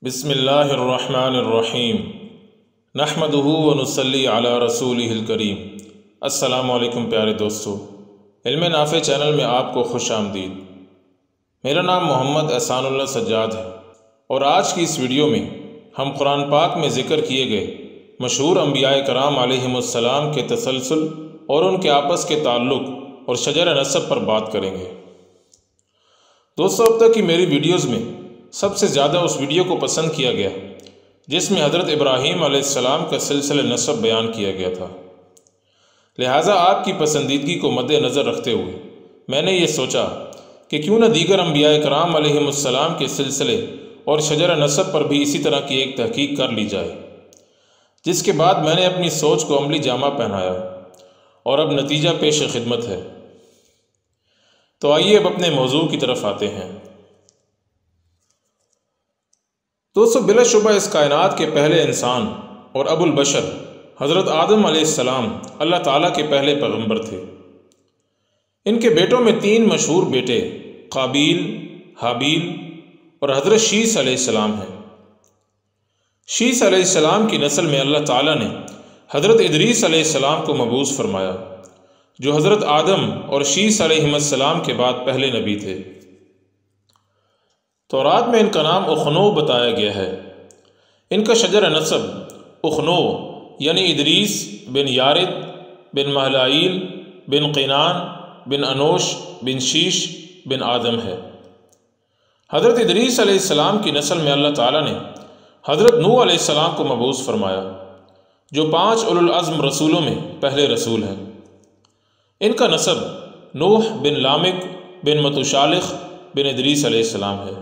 بسم اللہ الرحمن الرحیم نحمدہ ونصلی علی رسولہ الکریم۔ السلام علیکم پیارے دوستو، علم نافع چینل میں آپ کو خوش آمدید۔ میرا نام محمد احسان اللہ سجاد ہے، اور آج کی اس ویڈیو میں ہم قرآن پاک میں ذکر کیے گئے مشہور انبیاء کرام علیہم السلام کے تسلسل اور ان کے آپس کے تعلق اور شجر نسب پر بات کریں گے۔ دوستو، اب تک کی میری ویڈیوز میں سب سے زیادہ اس ویڈیو کو پسند کیا گیا جس میں حضرت ابراہیم علیہ السلام کا سلسلہ نسب بیان کیا گیا تھا، لہٰذا آپ کی پسندیدگی کو مد نظر رکھتے ہوئے میں نے یہ سوچا کہ کیوں نہ دیگر انبیاء کرام علیہم السلام کے سلسلے اور شجر نسب پر بھی اسی طرح کی ایک تحقیق کر لی جائے، جس کے بعد میں نے اپنی سوچ کو عملی جامہ پہنایا اور اب نتیجہ پیش خدمت ہے۔ تو آئیے اب اپنے موضوع کی طرف آتے ہیں۔ دوستو، بلا شبہ اس کائنات کے پہلے انسان اور ابو البشر حضرت آدم علیہ السلام اللہ تعالیٰ کے پہلے پیغمبر تھے۔ ان کے بیٹوں میں 3 مشہور بیٹے قابیل، حابیل اور حضرت شیث علیہ السلام ہیں۔ شیث علیہ السلام کی نسل میں اللہ تعالیٰ نے حضرت ادریس علیہ السلام کو مبعوث فرمایا، جو حضرت آدم اور شیث علیہ السلام کے بعد پہلے نبی تھے۔ تورات میں ان کا نام اخنو بتایا گیا ہے۔ ان کا شجر نسب اخنو یعنی ادریس بن یارد بن مہلائیل بن قینان بن انوش بن شیش بن آدم ہے۔ حضرت ادریس علیہ السلام کی نسل میں اللہ تعالیٰ نے حضرت نوح علیہ السلام کو مبعوث فرمایا، جو 5 اولو العزم رسولوں میں پہلے رسول ہیں۔ ان کا نسب نوح بن لامک بن متوشالخ بن ادریس علیہ السلام ہے۔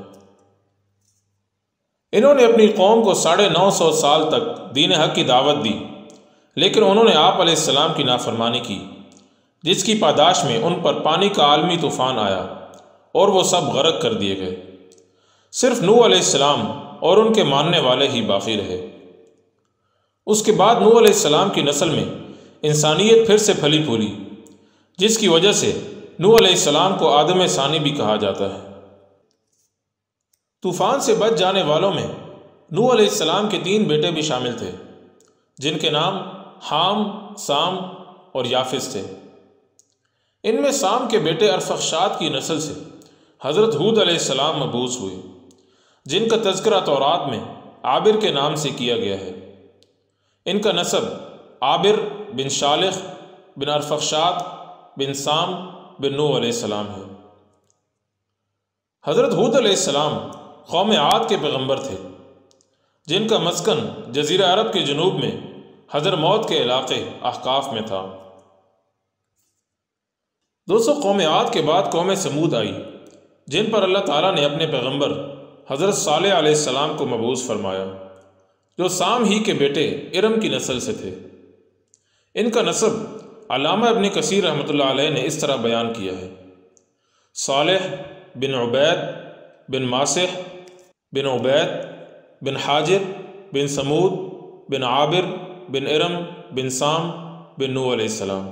انہوں نے اپنی قوم کو 950 سال تک دین حق کی دعوت دی، لیکن انہوں نے آپ علیہ السلام کی نافرمانی کی، جس کی پاداش میں ان پر پانی کا عالمی طوفان آیا اور وہ سب غرق کر دیے گئے۔ صرف نوح علیہ السلام اور ان کے ماننے والے ہی باقی رہے۔ اس کے بعد نوح علیہ السلام کی نسل میں انسانیت پھر سے پھلی پھولی، جس کی وجہ سے نوح علیہ السلام کو آدم ثانی بھی کہا جاتا ہے۔ طوفان سے بچ جانے والوں میں نوح علیہ السلام کے 3 بیٹے بھی شامل تھے، جن کے نام حام، سام اور یافس تھے۔ ان میں سام کے بیٹے ارفخشاد کی نسل سے حضرت ہود علیہ السلام مبعوث ہوئے، جن کا تذکرہ تورات میں عابر کے نام سے کیا گیا ہے۔ ان کا نسب عابر بن شالخ بن ارفخشاد بن سام بن نوح علیہ السلام ہے۔ حضرت ہود علیہ السلام قوم عاد کے پیغمبر تھے، جن کا مسکن جزیرہ عرب کے جنوب میں حضرموت کے علاقے احقاف میں تھا۔ دوستو، قوم عاد کے بعد قوم سمود آئی، جن پر اللہ تعالیٰ نے اپنے پیغمبر حضرت صالح علیہ السلام کو مبعوث فرمایا، جو سام ہی کے بیٹے ارم کی نسل سے تھے۔ ان کا نسب علامہ ابن کثیر رحمۃ اللہ علیہ نے اس طرح بیان کیا ہے: صالح بن عبید بن ماسح بن عبید بن حاجر بن سمود بن عابر بن ارم بن سام بن نوح علیہ السلام۔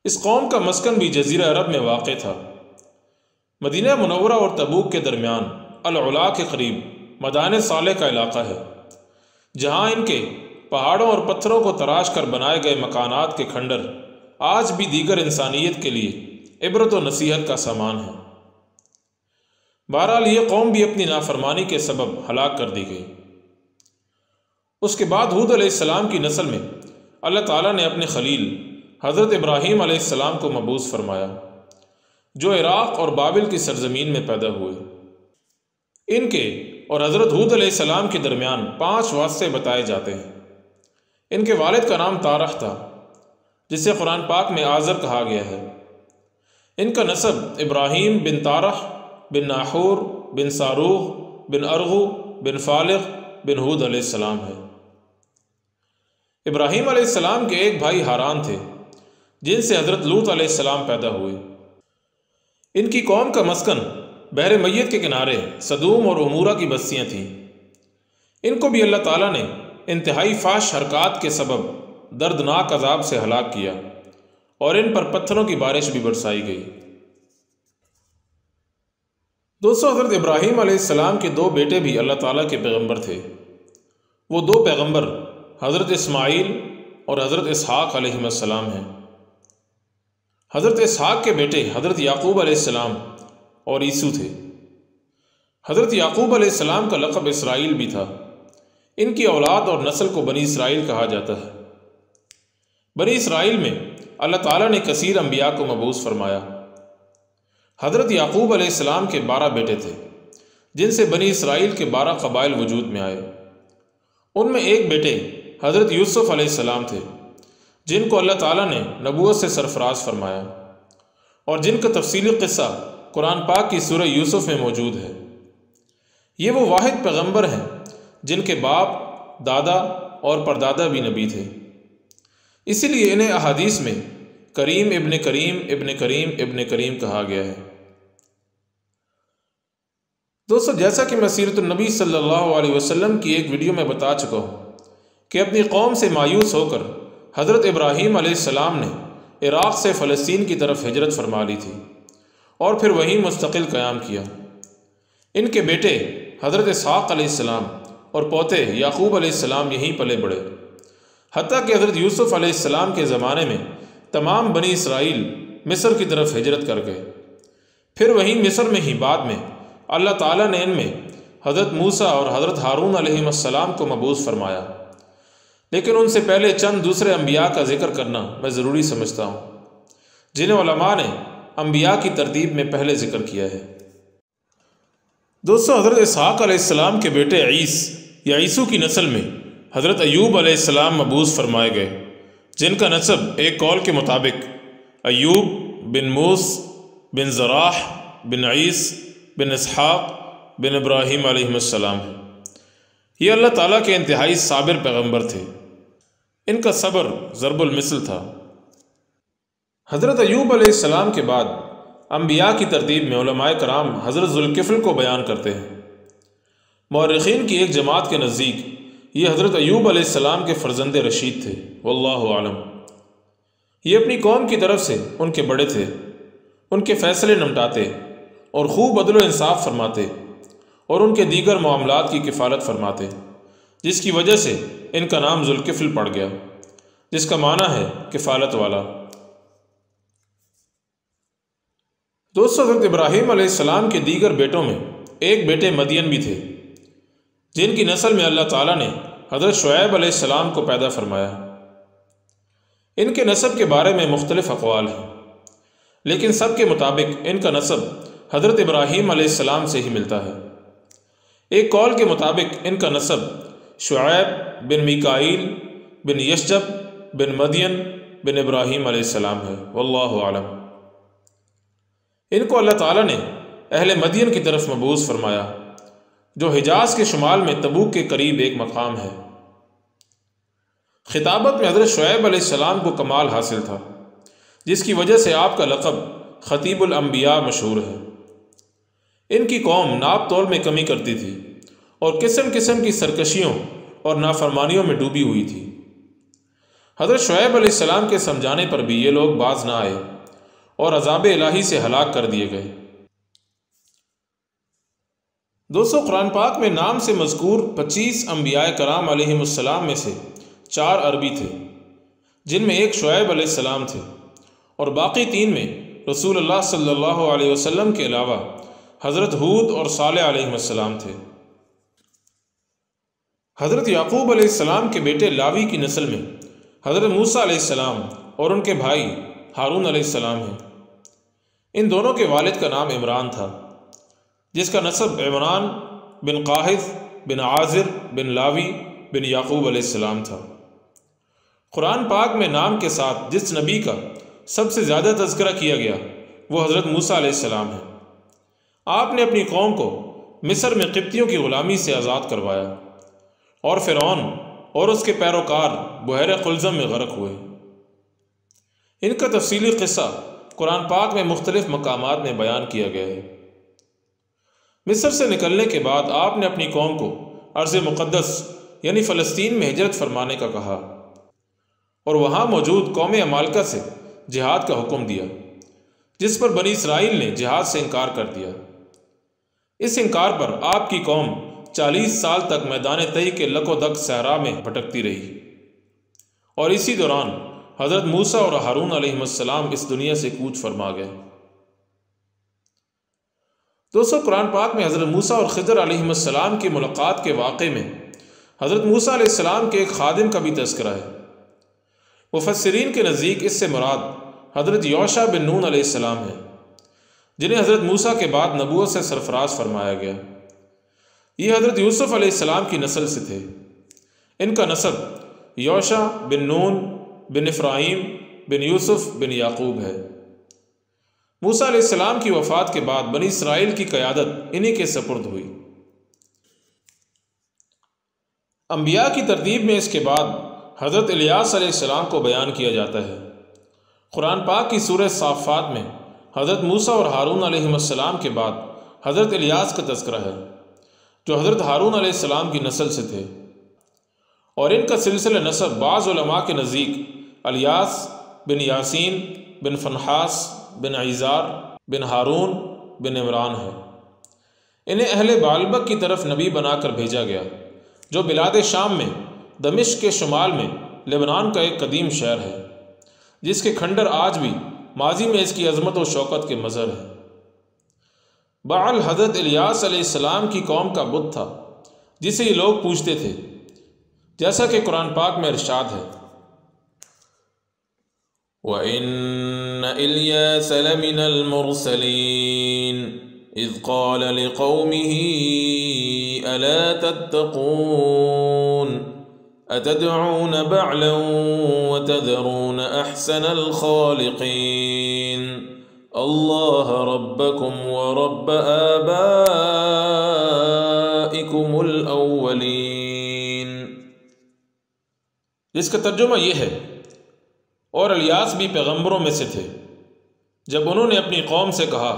اس قوم کا مسکن بھی جزیرہ عرب میں واقع تھا۔ مدینہ منورہ اور تبوک کے درمیان العلا کے قریب مدائن صالح کا علاقہ ہے، جہاں ان کے پہاڑوں اور پتھروں کو تراش کر بنائے گئے مکانات کے کھنڈر آج بھی دیگر انسانیت کے لیے عبرت و نصیحت کا سامان ہے۔ بہرحال یہ قوم بھی اپنی نافرمانی کے سبب ہلاک کر دی گئی۔ اس کے بعد ہود علیہ السلام کی نسل میں اللہ تعالیٰ نے اپنے خلیل حضرت ابراہیم علیہ السلام کو مبعوث فرمایا، جو عراق اور بابل کی سرزمین میں پیدا ہوئے۔ ان کے اور حضرت ہود علیہ السلام کے درمیان 5 واسطے بتائے جاتے ہیں۔ ان کے والد کا نام تارح تھا، جسے قرآن پاک میں آزر کہا گیا ہے۔ ان کا نسب ابراہیم بن تارح بن ناحور بن صاروغ بن ارغو بن فالغ بن ہود علیہ السلام ہے۔ ابراہیم علیہ السلام کے ایک بھائی ہاران تھے، جن سے حضرت لوط علیہ السلام پیدا ہوئے۔ ان کی قوم کا مسکن بحر میت کے کنارے سدوم اور عمورہ کی بستیاں تھیں۔ ان کو بھی اللہ تعالیٰ نے انتہائی فاحش حرکات کے سبب دردناک عذاب سے ہلاک کیا، اور ان پر پتھروں کی بارش بھی برسائی گئی۔ دوستو، حضرت ابراہیم علیہ السلام کے دو بیٹے بھی اللہ تعالیٰ کے پیغمبر تھے۔ وہ دو پیغمبر حضرت اسماعیل اور حضرت اسحاق علیہ السلام ہیں۔ حضرت اسحاق کے بیٹے حضرت یعقوب علیہ السلام اور عیسو تھے۔ حضرت یعقوب علیہ السلام کا لقب اسرائیل بھی تھا۔ ان کی اولاد اور نسل کو بنی اسرائیل کہا جاتا ہے۔ بنی اسرائیل میں اللہ تعالیٰ نے کثیر انبیاء کو مبعوث فرمایا۔ حضرت یعقوب علیہ السلام کے 12 بیٹے تھے، جن سے بنی اسرائیل کے 12 قبائل وجود میں آئے۔ ان میں ایک بیٹے حضرت یوسف علیہ السلام تھے، جن کو اللہ تعالیٰ نے نبوت سے سرفراز فرمایا، اور جن کا تفصیلی قصہ قرآن پاک کی سورہ یوسف میں موجود ہے۔ یہ وہ واحد پیغمبر ہیں جن کے باپ، دادا اور پردادا بھی نبی تھے۔ اسی لیے انہیں احادیث میں کریم ابن کریم ابن کریم ابن کریم کہا گیا ہے۔ دوستو، جیسا کہ میں سیرت النبی صلی اللہ علیہ وسلم کی ایک ویڈیو میں بتا چکا ہوں کہ اپنی قوم سے مایوس ہو کر حضرت ابراہیم علیہ السلام نے عراق سے فلسطین کی طرف ہجرت فرما لی تھی اور پھر وہیں مستقل قیام کیا۔ ان کے بیٹے حضرت اسحاق علیہ السلام اور پوتے یعقوب علیہ السلام یہیں پلے بڑھے، حتیٰ کہ حضرت یوسف علیہ السلام کے زمانے میں تمام بنی اسرائیل مصر کی طرف ہجرت کر گئے۔ پھر وہیں مصر میں ہی بعد میں اللہ تعالیٰ نے ان میں حضرت موسیٰ اور حضرت ہارون علیہ السلام کو مبعوث فرمایا۔ لیکن ان سے پہلے چند دوسرے انبیاء کا ذکر کرنا میں ضروری سمجھتا ہوں، جنہیں علماء نے انبیاء کی ترتیب میں پہلے ذکر کیا ہے۔ دوستو، حضرت اسحاق علیہ السلام کے بیٹے عیس یا عیسو کی نسل میں حضرت ایوب علیہ السلام مبعوث فرمائے گئے، جن کا نسب ایک قول کے مطابق ایوب بن موس بن زراح بن عیس بن اسحاق بن ابراہیم علیہ السلام ہے۔ یہ اللہ تعالیٰ کے انتہائی صابر پیغمبر تھے۔ ان کا صبر ضرب المثل تھا۔ حضرت ایوب علیہ السلام کے بعد انبیاء کی ترتیب میں علماء کرام حضرت ذوالکفل کو بیان کرتے ہیں۔ مورخین کی ایک جماعت کے نزدیک یہ حضرت ایوب علیہ السلام کے فرزند رشید تھے، واللہ اعلم۔ یہ اپنی قوم کی طرف سے ان کے بڑے تھے، ان کے فیصلے نمٹاتے اور خوب عدل و انصاف فرماتے اور ان کے دیگر معاملات کی کفالت فرماتے، جس کی وجہ سے ان کا نام ذوالکفل پڑ گیا، جس کا معنی ہے کفالت والا۔ دوستو، حضرت ابراہیم علیہ السلام کے دیگر بیٹوں میں ایک بیٹے مدین بھی تھے، جن کی نسل میں اللہ تعالیٰ نے حضرت شعیب علیہ السلام کو پیدا فرمایا۔ ان کے نسب کے بارے میں مختلف اقوال ہیں، لیکن سب کے مطابق ان کا نسب حضرت ابراہیم علیہ السلام سے ہی ملتا ہے۔ ایک قول کے مطابق ان کا نسب شعیب بن میکائیل بن یشجب بن مدین بن ابراہیم علیہ السلام ہے، واللہ اعلم۔ ان کو اللہ تعالیٰ نے اہل مدین کی طرف مبعوث فرمایا، جو حجاز کے شمال میں تبوک کے قریب ایک مقام ہے۔ خطابت میں حضرت شعیب علیہ السلام کو کمال حاصل تھا، جس کی وجہ سے آپ کا لقب خطیب الانبیاء مشہور ہے۔ ان کی قوم ناپ تول میں کمی کرتی تھی اور قسم قسم کی سرکشیوں اور نافرمانیوں میں ڈوبی ہوئی تھی۔ حضرت شعیب علیہ السلام کے سمجھانے پر بھی یہ لوگ باز نہ آئے اور عذاب الہی سے ہلاک کر دیے گئے۔ دوستو، قرآن پاک میں نام سے مذکور 25 انبیاء کرام علیہم السلام میں سے 4 عربی تھے، جن میں ایک شعیب علیہ السلام تھے، اور باقی 3 میں رسول اللہ صلی اللہ علیہ وسلم کے علاوہ حضرت ہود اور صالح علیہ السلام تھے۔ حضرت یعقوب علیہ السلام کے بیٹے لاوی کی نسل میں حضرت موسیٰ علیہ السلام اور ان کے بھائی ہارون علیہ السلام ہیں۔ ان دونوں کے والد کا نام عمران تھا، جس کا نسب عمران بن قاہث بن عازر بن لاوی بن یعقوب علیہ السلام تھا۔ قرآن پاک میں نام کے ساتھ جس نبی کا سب سے زیادہ تذکرہ کیا گیا وہ حضرت موسیٰ علیہ السلام ہے۔ آپ نے اپنی قوم کو مصر میں قبطیوں کی غلامی سے آزاد کروایا، اور فرعون اور اس کے پیروکار بحیرہ قلزم میں غرق ہوئے۔ ان کا تفصیلی قصہ قرآن پاک میں مختلف مقامات میں بیان کیا گیا ہے۔ مصر سے نکلنے کے بعد آپ نے اپنی قوم کو ارض مقدس یعنی فلسطین میں ہجرت فرمانے کا کہا، اور وہاں موجود قوم عمالقہ سے جہاد کا حکم دیا، جس پر بنی اسرائیل نے جہاد سے انکار کر دیا۔ اس انکار پر آپ کی قوم 40 سال تک میدان طی کے لک و دک صحرا میں بھٹکتی رہی، اور اسی دوران حضرت موسیٰ اور ہارون علیہ السلام اس دنیا سے کوچ فرما گئے۔ دوستو، قرآن پاک میں حضرت موسیٰ اور خضر علیہ السلام کی ملاقات کے واقعے میں حضرت موسیٰ علیہ السلام کے ایک خادم کا بھی تذکرہ ہے۔ مفسرین کے نزدیک اس سے مراد حضرت یوشع بن نون علیہ السلام ہے، جنہیں حضرت موسیٰ کے بعد نبوت سے سرفراز فرمایا گیا۔ یہ حضرت یوسف علیہ السلام کی نسل سے تھے۔ ان کا نسب یوشع بن نون بن افراہیم بن یوسف بن یعقوب ہے۔ موسیٰ علیہ السلام کی وفات کے بعد بنی اسرائیل کی قیادت انہی کے سپرد ہوئی۔ انبیاء کی ترتیب میں اس کے بعد حضرت الیاس علیہ السلام کو بیان کیا جاتا ہے۔ قرآن پاک کی سورہ صافات میں حضرت موسیٰ اور ہارون علیہ السلام کے بعد حضرت الیاس کا تذکرہ ہے، جو حضرت ہارون علیہ السلام کی نسل سے تھے، اور ان کا سلسلہ نسب بعض علماء کے نزدیک الیاس بن یاسین بن فنحاس بن عیزار بن ہارون بن عمران ہے۔ انہیں اہل بعلبک کی طرف نبی بنا کر بھیجا گیا، جو بلاد شام میں دمشق کے شمال میں لبنان کا ایک قدیم شہر ہے، جس کے کھنڈر آج بھی ماضی میں اس کی عظمت و شوکت کے مظہر ہیں۔ بعل حضرت الیاس علیہ السلام کی قوم کا بت تھا، جسے یہ لوگ پوجتے تھے، جیسا کہ قرآن پاک میں ارشاد ہے، وَإِنَّ إِلْيَاسَ لَمِنَ الْمُرْسَلِينَ إِذْ قَالَ لِقَوْمِهِ أَلَا تَتَّقُونَ أَتَدْعُونَ بَعْلًا وَتَذَرُونَ أَحْسَنَ الْخَالِقِينَ اللَّهَ رَبَّكُمْ وَرَبَّ آبَائِكُمُ الْأَوَّلِينَ، جس کا ترجمہ یہ ہے، اور الیاس بھی پیغمبروں میں سے تھے۔ جب انہوں نے اپنی قوم سے کہا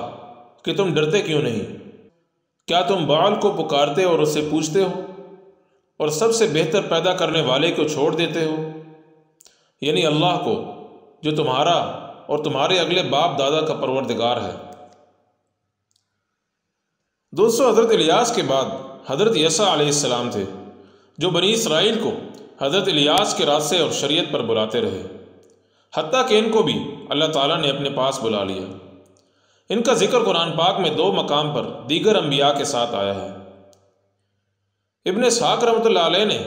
کہ تم ڈرتے کیوں نہیں؟ کیا تم بعل کو پکارتے اور اسے پوجتے ہو، اور سب سے بہتر پیدا کرنے والے کو چھوڑ دیتے ہو، یعنی اللہ کو، جو تمہارا اور تمہارے اگلے باپ دادا کا پروردگار ہے۔ دوستو، حضرت الیاس کے بعد حضرت یسع علیہ السلام تھے، جو بنی اسرائیل کو حضرت الیاس کے راستے اور شریعت پر بلاتے رہے، حتیٰ کہ ان کو بھی اللہ تعالیٰ نے اپنے پاس بلا لیا۔ ان کا ذکر قرآن پاک میں 2 مقام پر دیگر انبیاء کے ساتھ آیا ہے۔ ابن اسحاق رحمۃ اللہ علیہ نے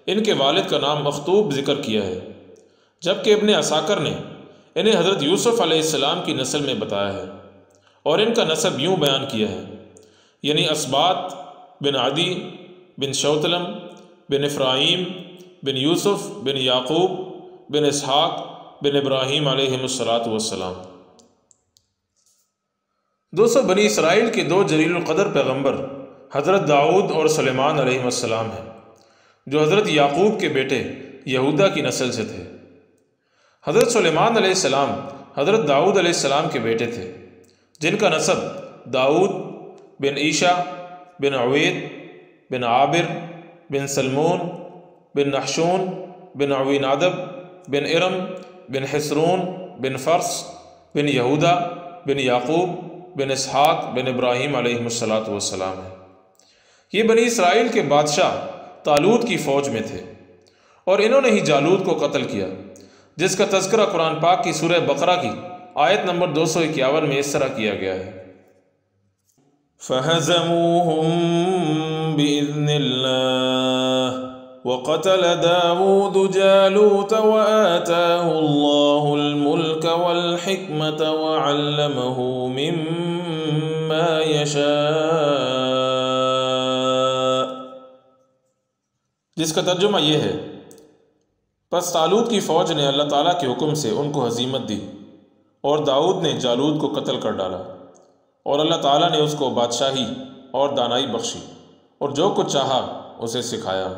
ان کے والد کا نام مخطوب ذکر کیا ہے، جبکہ ابن عساکر نے انہیں حضرت یوسف علیہ السلام کی نسل میں بتایا ہے، اور ان کا نسب یوں بیان کیا ہے، یعنی اسباط بن عدی بن شوتلم بن افراہیم بن یوسف بن یعقوب بن اسحاق بن ابراہیم علیہ السلام۔ دوستو، بنی اسرائیل کے 2 جلیل القدر پیغمبر حضرت داؤد اور سلیمان علیہ السلام ہیں، جو حضرت یعقوب کے بیٹے یہودا کی نسل سے تھے۔ حضرت سلیمان علیہ السلام حضرت داؤد علیہ السلام کے بیٹے تھے، جن کا نسب داؤد بن عیشا بن عوید بن عابر بن سلمون بن نحشون بن عوینادب بن ارم بن حسرون بن فرس بن یہودا بن یعقوب بن اسحاق بن ابراہیم علیہ السلام ہے۔ یہ بنی اسرائیل کے بادشاہ طالوت کی فوج میں تھے، اور انہوں نے ہی جالوت کو قتل کیا، جس کا تذکرہ قرآن پاک کی سورہ بقرہ کی آیت نمبر 251 میں اس طرح کیا گیا ہے، فَهَزَمُوهُمْ بِإِذْنِ اللَّهِ وَقَتَلَ دَاوُودُ جَالُوتَ وَآتَاهُ اللَّهُ الْمُلْكَ وَالْحِكْمَةَ وَعَلَّمَهُ مِمَّا يَشَاءُ، جس کا ترجمہ یہ ہے، پس طالوت کی فوج نے اللہ تعالیٰ کے حکم سے ان کو ہزیمت دی، اور داؤد نے جالوت کو قتل کر ڈالا، اور اللہ تعالیٰ نے اس کو بادشاہی اور دانائی بخشی، اور جو کچھ چاہا اسے سکھایا۔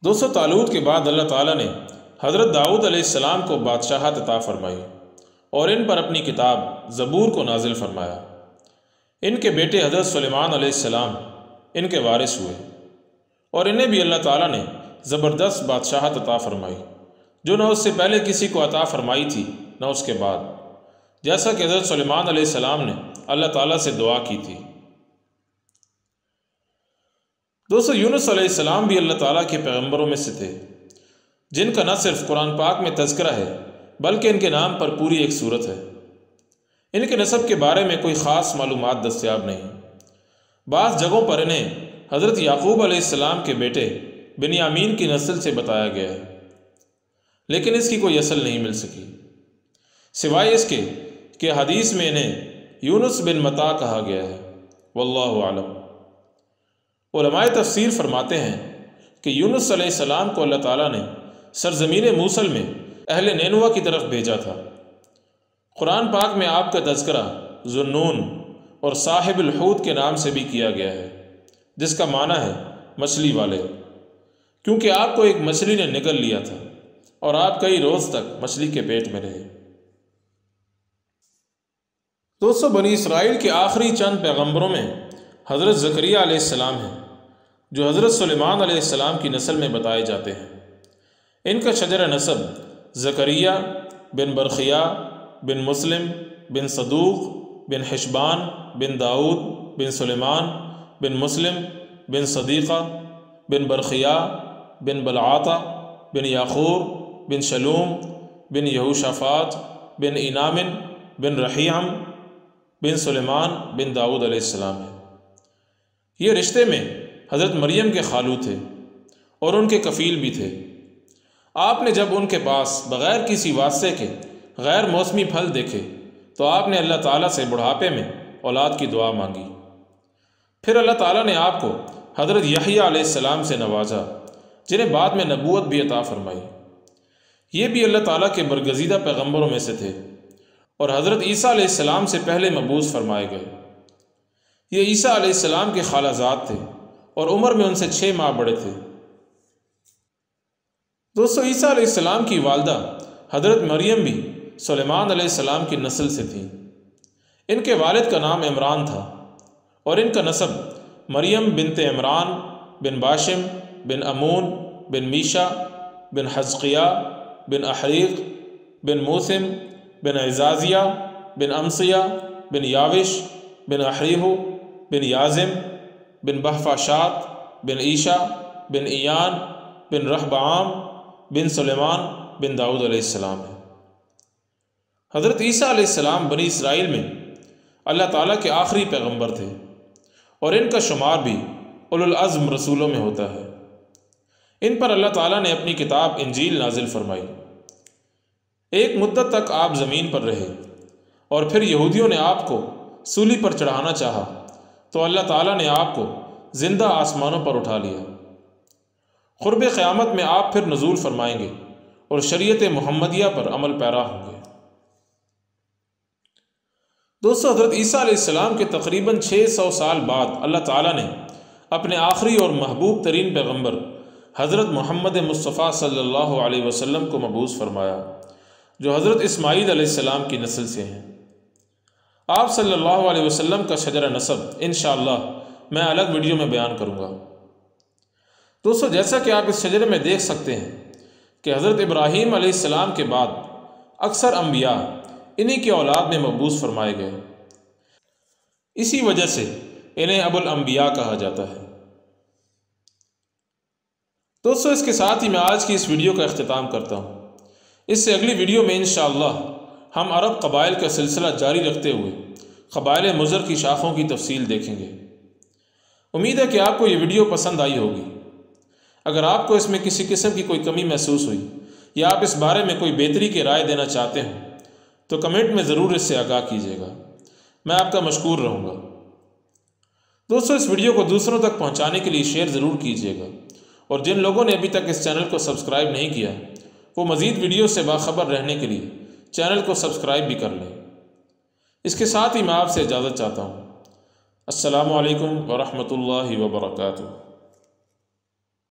دوستو، طالوت کے بعد اللہ تعالیٰ نے حضرت داؤد علیہ السلام کو بادشاہت عطا فرمائی، اور ان پر اپنی کتاب زبور کو نازل فرمایا۔ ان کے بیٹے حضرت سلیمان علیہ السلام ان کے وارث ہوئے، اور انہیں بھی اللہ تعالیٰ نے زبردست بادشاہت عطا فرمائی، جو نہ اس سے پہلے کسی کو عطا فرمائی تھی نہ اس کے بعد، جیسا کہ حضرت سلیمان علیہ السلام نے اللہ تعالیٰ سے دعا کی تھی۔ دوستو، یونس علیہ السلام بھی اللہ تعالیٰ کے پیغمبروں میں سے تھے، جن کا نہ صرف قرآن پاک میں تذکرہ ہے بلکہ ان کے نام پر پوری ایک سورت ہے۔ ان کے نسب کے بارے میں کوئی خاص معلومات دستیاب نہیں۔ بعض جگہوں پر انہیں حضرت یعقوب علیہ السلام کے بیٹے بنیامین کی نسل سے بتایا گیا ہے، لیکن اس کی کوئی اصل نہیں مل سکی، سوائے اس کے کہ حدیث میں انہیں یونس بن متا کہا گیا ہے۔ واللہ اعلم۔ علماء تفسیر فرماتے ہیں کہ یونس علیہ السلام کو اللہ تعالیٰ نے سرزمین موصل میں اہل نینوا کی طرف بھیجا تھا۔ قرآن پاک میں آپ کا تذکرہ ذُنُّون اور صاحب الحوت کے نام سے بھی کیا گیا ہے، جس کا معنی ہے مچھلی والے، کیونکہ آپ کو ایک مچھلی نے نگل لیا تھا اور آپ کئی روز تک مچھلی کے پیٹ میں رہے۔ دوستو، بنی اسرائیل کے آخری چند پیغمبروں میں حضرت زکریہ علیہ السلام ہیں، جو حضرت سلیمان علیہ السلام کی نسل میں بتائے جاتے ہیں۔ ان کا شجرہ نسب زکریہ بن برخیا بن مسلم بن صدوق بن حشبان بن داؤد بن سلیمان بن مسلم بن صدیقہ بن برخیا بن بلعاطہ بن یاخور بن شلوم بن یہوشافاط بن انامن بن رحیعم بن سلیمان بن داؤد علیہ السلام ہے۔ یہ رشتے میں حضرت مریم کے خالو تھے اور ان کے کفیل بھی تھے۔ آپ نے جب ان کے پاس بغیر کسی واسطے کے غیر موسمی پھل دیکھے تو آپ نے اللہ تعالیٰ سے بڑھاپے میں اولاد کی دعا مانگی۔ پھر اللہ تعالیٰ نے آپ کو حضرت یحییٰ علیہ السلام سے نوازا، جنہیں بعد میں نبوت بھی عطا فرمائی۔ یہ بھی اللہ تعالیٰ کے برگزیدہ پیغمبروں میں سے تھے اور حضرت عیسیٰ علیہ السلام سے پہلے مبعوث فرمائے گئے۔ یہ عیسیٰ علیہ السلام کے خالہ زاد تھے اور عمر میں ان سے 6 ماہ بڑے تھے۔ دوستو، عیسیٰ علیہ السلام کی والدہ حضرت مریم بھی سلیمان علیہ السلام کی نسل سے تھیں۔ ان کے والد کا نام عمران تھا اور ان کا نسب مریم بنت عمران بن باشم بن امون بن میشا بن حزقیہ بن احریق بن موسم بن عزازیہ بن امسیہ بن یاوش بن احریہو بن یازم بن بحفاشات بن عیشا بن ایان بن رحبعام بن سلیمان بن داؤد علیہ السلام ہے۔ حضرت عیسیٰ علیہ السلام بنی اسرائیل میں اللہ تعالیٰ کے آخری پیغمبر تھے اور ان کا شمار بھی اولو العزم رسولوں میں ہوتا ہے۔ ان پر اللہ تعالیٰ نے اپنی کتاب انجیل نازل فرمائی۔ ایک مدت تک آپ زمین پر رہے اور پھر یہودیوں نے آپ کو سولی پر چڑھانا چاہا تو اللہ تعالیٰ نے آپ کو زندہ آسمانوں پر اٹھا لیا۔ قرب قیامت میں آپ پھر نزول فرمائیں گے اور شریعت محمدیہ پر عمل پیرا ہوں گے۔ دوستو، حضرت عیسیٰ علیہ السلام کے تقریباً 600 سال بعد اللہ تعالیٰ نے اپنے آخری اور محبوب ترین پیغمبر حضرت محمد مصطفیٰ صلی اللہ علیہ وسلم کو مبعوث فرمایا، جو حضرت اسماعیل علیہ السلام کی نسل سے ہیں۔ آپ صلی اللہ علیہ وسلم کا شجرہ نسب انشاءاللہ میں الگ ویڈیو میں بیان کروں گا۔ دوستو، جیسا کہ آپ اس شجرے میں دیکھ سکتے ہیں کہ حضرت ابراہیم علیہ السلام کے بعد اکثر انبیاء انہی کی اولاد میں مبعوث فرمائے گئے، اسی وجہ سے انہیں ابو الانبیاء کہا جاتا ہے۔ دوستو، اس کے ساتھ ہی میں آج کی اس ویڈیو کا اختتام کرتا ہوں۔ اس سے اگلی ویڈیو میں انشاءاللہ ہم عرب قبائل کا سلسلہ جاری رکھتے ہوئے قبائل مضر کی شاخوں کی تفصیل دیکھیں گے۔ امید ہے کہ آپ کو یہ ویڈیو پسند آئی ہوگی۔ اگر آپ کو اس میں کسی قسم کی کوئی کمی محسوس ہوئی یا آپ اس بارے میں کوئی بہتری کی رائے دینا چاہتے ہوں تو کمنٹ میں ضرور اس سے آگاہ کیجیے گا، میں آپ کا مشکور رہوں گا۔ دوستو، اس ویڈیو کو دوسروں تک پہنچانے کے لیے شیئر ضرور کیجیے گا، اور جن لوگوں نے ابھی تک اس چینل کو سبسکرائب نہیں کیا وہ مزید ویڈیو سے باخبر رہنے کے لیے چینل کو سبسکرائب بھی کر لیں۔ اس کے ساتھ ہی میں آپ سے اجازت چاہتا ہوں۔ السلام علیکم ورحمۃ اللہ وبرکاتہ۔